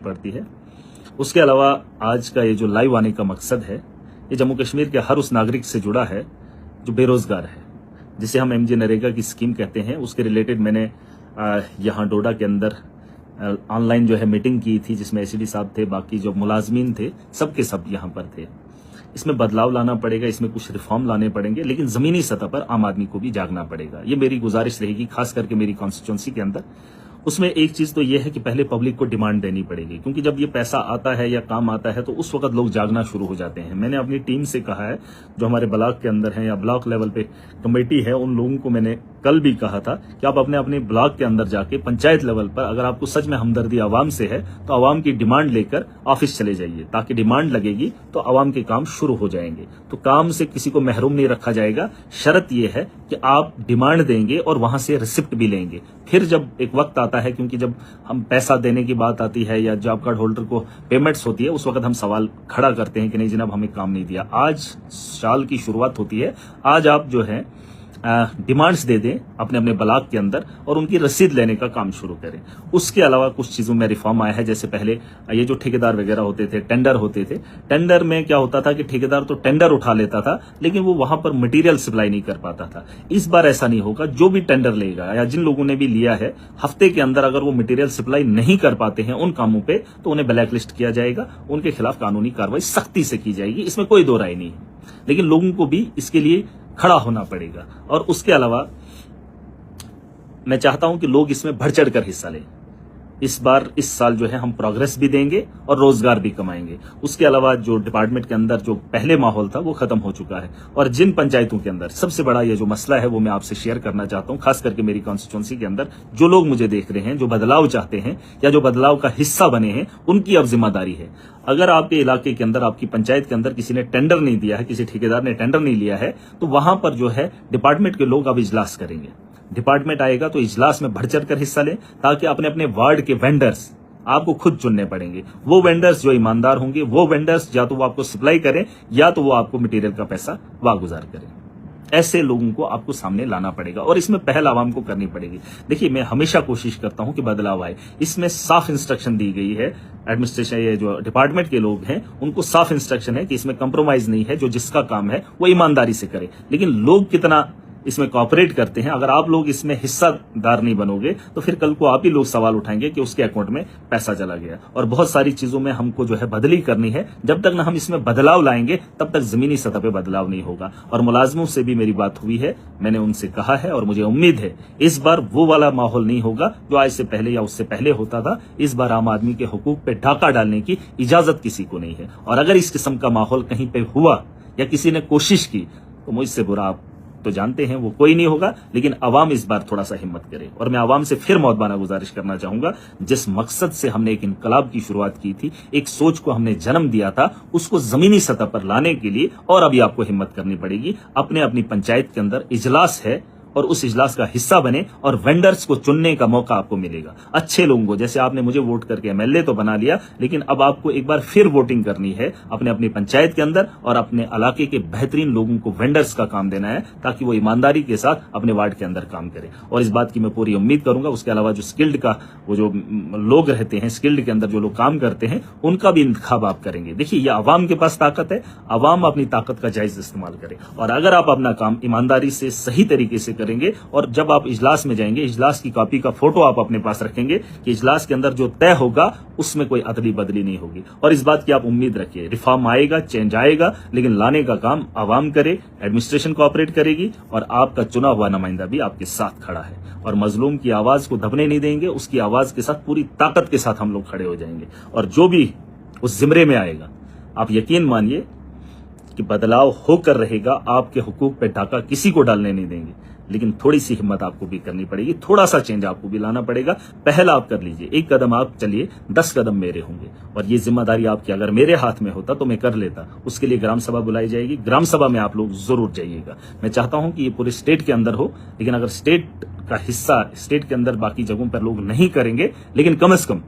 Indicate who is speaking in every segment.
Speaker 1: पड़ती है। उसके अलावा आज का ये जो लाइव आने का मकसद है, ये जम्मू कश्मीर के हर उस नागरिक से जुड़ा है जो बेरोजगार है, जिसे हम एमजी नरेगा की स्कीम कहते हैं। उसके रिलेटेड मैंने यहाँ डोडा के अंदर ऑनलाइन जो है मीटिंग की थी, जिसमें एसीडी साहब थे, बाकी जो मुलाजमीन थे, सबके सब यहाँ पर थे। इसमें बदलाव लाना पड़ेगा, इसमें कुछ रिफॉर्म लाने पड़ेंगे, लेकिन जमीनी सतह पर आम आदमी को भी जागना पड़ेगा। ये मेरी गुजारिश रहेगी, खास करके मेरी कॉन्स्टिट्यूंसी के अंदर। उसमें एक चीज तो यह है कि पहले पब्लिक को डिमांड देनी पड़ेगी, क्योंकि जब ये पैसा आता है या काम आता है तो उस वक्त लोग जागना शुरू हो जाते हैं। मैंने अपनी टीम से कहा है, जो हमारे ब्लॉक के अंदर है या ब्लॉक लेवल पे कमेटी है, उन लोगों को मैंने कल भी कहा था कि आप अपने अपने ब्लॉक के अंदर जाके पंचायत लेवल पर अगर आपको सच में हमदर्दी आवाम से है तो आवाम की डिमांड लेकर ऑफिस चले जाइए, ताकि डिमांड लगेगी तो आवाम के काम शुरू हो जाएंगे। तो काम से किसी को महरूम नहीं रखा जाएगा। शर्त यह है कि आप डिमांड देंगे और वहां से रिसिप्ट भी लेंगे। फिर जब एक वक्त आता है, क्योंकि जब हम पैसा देने की बात आती है या जॉब कार्ड होल्डर को पेमेंट्स होती है, उस वक्त हम सवाल खड़ा करते हैं कि नहीं जनाब हमें काम नहीं दिया। आज साल की शुरुआत होती है, आज आप जो है डिमांड्स दे दें अपने अपने ब्लॉक के अंदर और उनकी रसीद लेने का काम शुरू करें। उसके अलावा कुछ चीजों में रिफॉर्म आया है, जैसे पहले ये जो ठेकेदार वगैरह होते थे, टेंडर होते थे, टेंडर में क्या होता था कि ठेकेदार तो टेंडर उठा लेता था, लेकिन वो वहां पर मटेरियल सप्लाई नहीं कर पाता था। इस बार ऐसा नहीं होगा। जो भी टेंडर लेगा या जिन लोगों ने भी लिया है, हफ्ते के अंदर अगर वो मटेरियल सप्लाई नहीं कर पाते हैं उन कामों पे, तो उन्हें ब्लैक लिस्ट किया जाएगा, उनके खिलाफ कानूनी कार्रवाई सख्ती से की जाएगी। इसमें कोई दो राय नहीं है, लेकिन लोगों को भी इसके लिए खड़ा होना पड़ेगा। और उसके अलावा मैं चाहता हूं कि लोग इसमें बढ़ चढ़ कर हिस्सा लें। इस बार इस साल जो है हम प्रोग्रेस भी देंगे और रोजगार भी कमाएंगे। उसके अलावा जो डिपार्टमेंट के अंदर जो पहले माहौल था वो खत्म हो चुका है, और जिन पंचायतों के अंदर सबसे बड़ा ये जो मसला है वो मैं आपसे शेयर करना चाहता हूं, खास करके मेरी कॉन्स्टिट्यूंसी के अंदर जो लोग मुझे देख रहे हैं, जो बदलाव चाहते हैं या जो बदलाव का हिस्सा बने हैं, उनकी अब जिम्मेदारी है। अगर आपके इलाके के अंदर, आपकी पंचायत के अंदर किसी ने टेंडर नहीं दिया है, किसी ठेकेदार ने टेंडर नहीं लिया है, तो वहां पर जो है डिपार्टमेंट के लोग अब इजलास करेंगे। डिपार्टमेंट आएगा तो इजलास में बढ़ चढ़कर हिस्सा लें, ताकि अपने अपने वार्ड के वेंडर्स आपको खुद चुनने पड़ेंगे। वो वेंडर्स जो ईमानदार होंगे, वो वेंडर्स या तो वो आपको सप्लाई करें या तो वो आपको मटेरियल का पैसा वागुजार करें। ऐसे लोगों को आपको सामने लाना पड़ेगा और इसमें पहल आवाम को करनी पड़ेगी। देखिए, मैं हमेशा कोशिश करता हूं कि बदलाव आए। इसमें साफ इंस्ट्रक्शन दी गई है एडमिनिस्ट्रेशन, ये जो डिपार्टमेंट के लोग हैं उनको साफ इंस्ट्रक्शन है कि इसमें कंप्रोमाइज नहीं है, जो जिसका काम है वो ईमानदारी से करे। लेकिन लोग कितना इसमें कॉपरेट करते हैं, अगर आप लोग इसमें हिस्सादार नहीं बनोगे तो फिर कल को आप ही लोग सवाल उठाएंगे कि उसके अकाउंट में पैसा चला गया। और बहुत सारी चीजों में हमको जो है बदली करनी है। जब तक ना हम इसमें बदलाव लाएंगे तब तक जमीनी सतह पे बदलाव नहीं होगा। और मुलाजमों से भी मेरी बात हुई है, मैंने उनसे कहा है और मुझे उम्मीद है इस बार वो वाला माहौल नहीं होगा जो आज से पहले या उससे पहले होता था। इस बार आम आदमी के हुकूक पे डाका डालने की इजाजत किसी को नहीं है, और अगर इस किस्म का माहौल कहीं पे हुआ या किसी ने कोशिश की तो मुझसे बुरा आप तो जानते हैं वो कोई नहीं होगा। लेकिन अवाम इस बार थोड़ा सा हिम्मत करे। और मैं अवाम से फिर मौतबाना गुजारिश करना चाहूंगा, जिस मकसद से हमने एक इनकलाब की शुरुआत की थी, एक सोच को हमने जन्म दिया था, उसको जमीनी सतह पर लाने के लिए और अभी आपको हिम्मत करनी पड़ेगी। अपने अपनी पंचायत के अंदर इजलास है और उस इजलास का हिस्सा बने और वेंडर्स को चुनने का मौका आपको मिलेगा। अच्छे लोगों को, जैसे आपने मुझे वोट करके एमएलए तो बना लिया, लेकिन अब आपको एक बार फिर वोटिंग करनी है अपने अपनी पंचायत के अंदर और अपने इलाके के बेहतरीन लोगों को वेंडर्स का काम देना है, ताकि वो ईमानदारी के साथ अपने वार्ड के अंदर काम करें। और इस बात की मैं पूरी उम्मीद करूंगा। उसके अलावा जो स्किल्ड का वो जो लोग रहते हैं, स्किल्ड के अंदर जो लोग काम करते हैं, उनका भी इंतखाब आप करेंगे। देखिए, ये अवाम के पास ताकत है, अवाम अपनी ताकत का जायज इस्तेमाल करे। और अगर आप अपना काम ईमानदारी से सही तरीके से करेंगे और जब आप इजलास में जाएंगे, इजलास की कॉपी का फोटो आप अपने पास रखेंगे कि इजलास के अंदर जो तय होगा उसमें कोई अदली बदली नहीं होगी। और इस बात की आप उम्मीद रखिए, रिफॉर्म आएगा, चेंज आएगा, लेकिन लाने का काम आवाम करे, एडमिनिस्ट्रेशन कोऑपरेट करेगी और आपका चुना हुआ नुमाइंदा भी आपके साथ खड़ा है। और मजलूम की आवाज को दबने नहीं देंगे, उसकी आवाज के साथ पूरी ताकत के साथ हम लोग खड़े हो जाएंगे। और जो भी उस जिम्रे में आएगा, आप यकीन मानिए कि बदलाव होकर रहेगा। आपके हुकूक पे डाका किसी को डालने नहीं देंगे, लेकिन थोड़ी सी हिम्मत आपको भी करनी पड़ेगी, थोड़ा सा चेंज आपको भी लाना पड़ेगा। पहला आप कर लीजिए, एक कदम आप चलिए, 10 कदम मेरे होंगे। और ये जिम्मेदारी आपकी अगर मेरे हाथ में होता तो मैं कर लेता। उसके लिए ग्राम सभा बुलाई जाएगी, ग्राम सभा में आप लोग जरूर जाइएगा। मैं चाहता हूं कि ये पूरे स्टेट के अंदर हो, लेकिन अगर स्टेट का हिस्सा स्टेट के अंदर बाकी जगहों पर लोग नहीं करेंगे, लेकिन कम से कम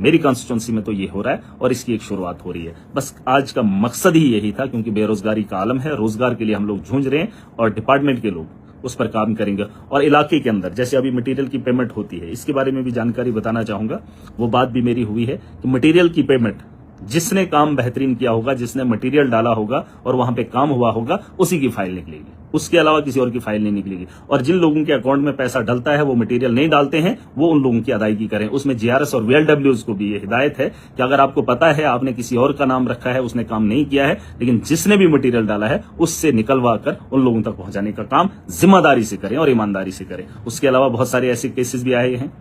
Speaker 1: मेरी कॉन्स्टिट्यूंसी में तो ये हो रहा है और इसकी एक शुरुआत हो रही है। बस आज का मकसद ही यही था, क्योंकि बेरोजगारी का आलम है, रोजगार के लिए हम लोग जूझ रहे हैं और डिपार्टमेंट के लोग उस पर काम करेंगे। और इलाके के अंदर जैसे अभी मटेरियल की पेमेंट होती है, इसके बारे में भी जानकारी बताना चाहूंगा। वो बात भी मेरी हुई है कि मटेरियल की पेमेंट जिसने काम बेहतरीन किया होगा, जिसने मटेरियल डाला होगा और वहां पे काम हुआ होगा, उसी की फाइल निकलेगी, उसके अलावा किसी और की फाइल नहीं निकलेगी। और जिन लोगों के अकाउंट में पैसा डलता है, वो मटेरियल नहीं डालते हैं, वो उन लोगों की अदायगी करें। उसमें जीआरएस और वीएलडब्ल्यूज को भी ये हिदायत है कि अगर आपको पता है आपने किसी और का नाम रखा है, उसने काम नहीं किया है, लेकिन जिसने भी मटेरियल डाला है उससे निकलवा कर उन लोगों तक पहुंचाने का काम जिम्मेदारी से करें और ईमानदारी से करें। उसके अलावा बहुत सारे ऐसे केसेस भी आए हैं,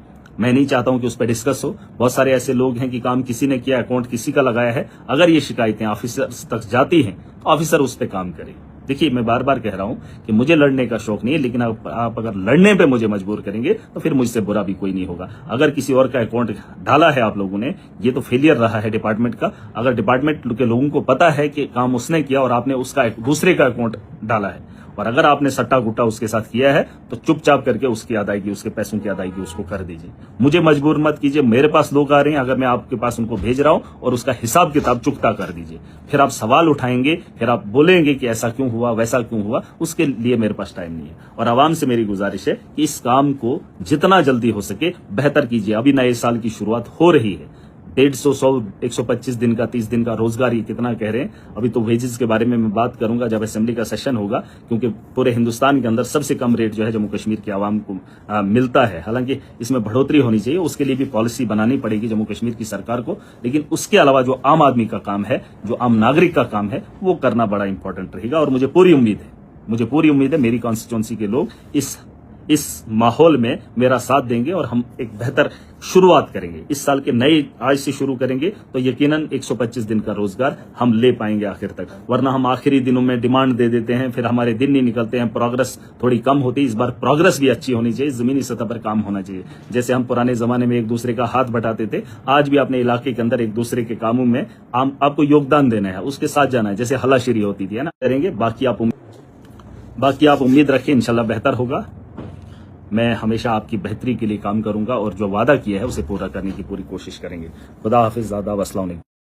Speaker 1: मैं नहीं चाहता हूं कि उस पर डिस्कस हो। बहुत सारे ऐसे लोग हैं कि काम किसी ने किया, अकाउंट किसी का लगाया है, अगर ये शिकायतें ऑफिसर तक जाती हैं तो ऑफिसर उस पर काम करें। देखिए, मैं बार बार कह रहा हूं कि मुझे लड़ने का शौक नहीं है, लेकिन आप अगर लड़ने पे मुझे मजबूर करेंगे तो फिर मुझसे बुरा भी कोई नहीं होगा। अगर किसी और का अकाउंट डाला है आप लोगों ने, ये तो फेलियर रहा है डिपार्टमेंट का। अगर डिपार्टमेंट के लोगों को पता है कि काम उसने किया और आपने उसका दूसरे का अकाउंट डाला है, और अगर आपने सट्टा गुट्टा उसके साथ किया है, तो चुपचाप करके उसकी अदायगी, उसके पैसों की अदायगी उसको कर दीजिए। मुझे मजबूर मत कीजिए। मेरे पास लोग आ रहे हैं, अगर मैं आपके पास उनको भेज रहा हूं, और उसका हिसाब किताब चुकता कर दीजिए। फिर आप सवाल उठाएंगे, फिर आप बोलेंगे कि ऐसा क्यों हुआ, वैसा क्यों हुआ, उसके लिए मेरे पास टाइम नहीं है। और आवाम से मेरी गुजारिश है कि इस काम को जितना जल्दी हो सके बेहतर कीजिए। अभी नए साल की शुरुआत हो रही है, 150, 100, 125 दिन का, 30 दिन का रोजगार, ये कितना कह रहे हैं। अभी तो वेजेस के बारे में मैं बात करूंगा जब असेंबली का सेशन होगा, क्योंकि पूरे हिंदुस्तान के अंदर सबसे कम रेट जो है जम्मू कश्मीर की आवाम को मिलता है। हालांकि इसमें बढ़ोतरी होनी चाहिए, उसके लिए भी पॉलिसी बनानी पड़ेगी जम्मू कश्मीर की सरकार को। लेकिन उसके अलावा जो आम आदमी का काम है, जो आम नागरिक का काम है, वो करना बड़ा इंपॉर्टेंट रहेगा। और मुझे पूरी उम्मीद है मेरी कॉन्स्टिट्यूंसी के लोग इस माहौल में मेरा साथ देंगे और हम एक बेहतर शुरुआत करेंगे। इस साल के नए आज से शुरू करेंगे तो यकीनन 125 दिन का रोजगार हम ले पाएंगे आखिर तक। वरना हम आखिरी दिनों में डिमांड दे देते हैं, फिर हमारे दिन नहीं निकलते हैं, प्रोग्रेस थोड़ी कम होती है। इस बार प्रोग्रेस भी अच्छी होनी चाहिए, जमीनी सतह पर काम होना चाहिए। जैसे हम पुराने जमाने में एक दूसरे का हाथ बटाते थे, आज भी अपने इलाके के अंदर एक दूसरे के कामों में आपको योगदान देना है, उसके साथ जाना है, जैसे हलाशेरी होती थी, है ना, करेंगे। बाकी आप उम्मीद रखें, इंशाल्लाह बेहतर होगा। मैं हमेशा आपकी बेहतरी के लिए काम करूंगा और जो वादा किया है उसे पूरा करने की पूरी कोशिश करेंगे। खुदा हाफिज, ज़्यादा अस्सलाम वालेकुम।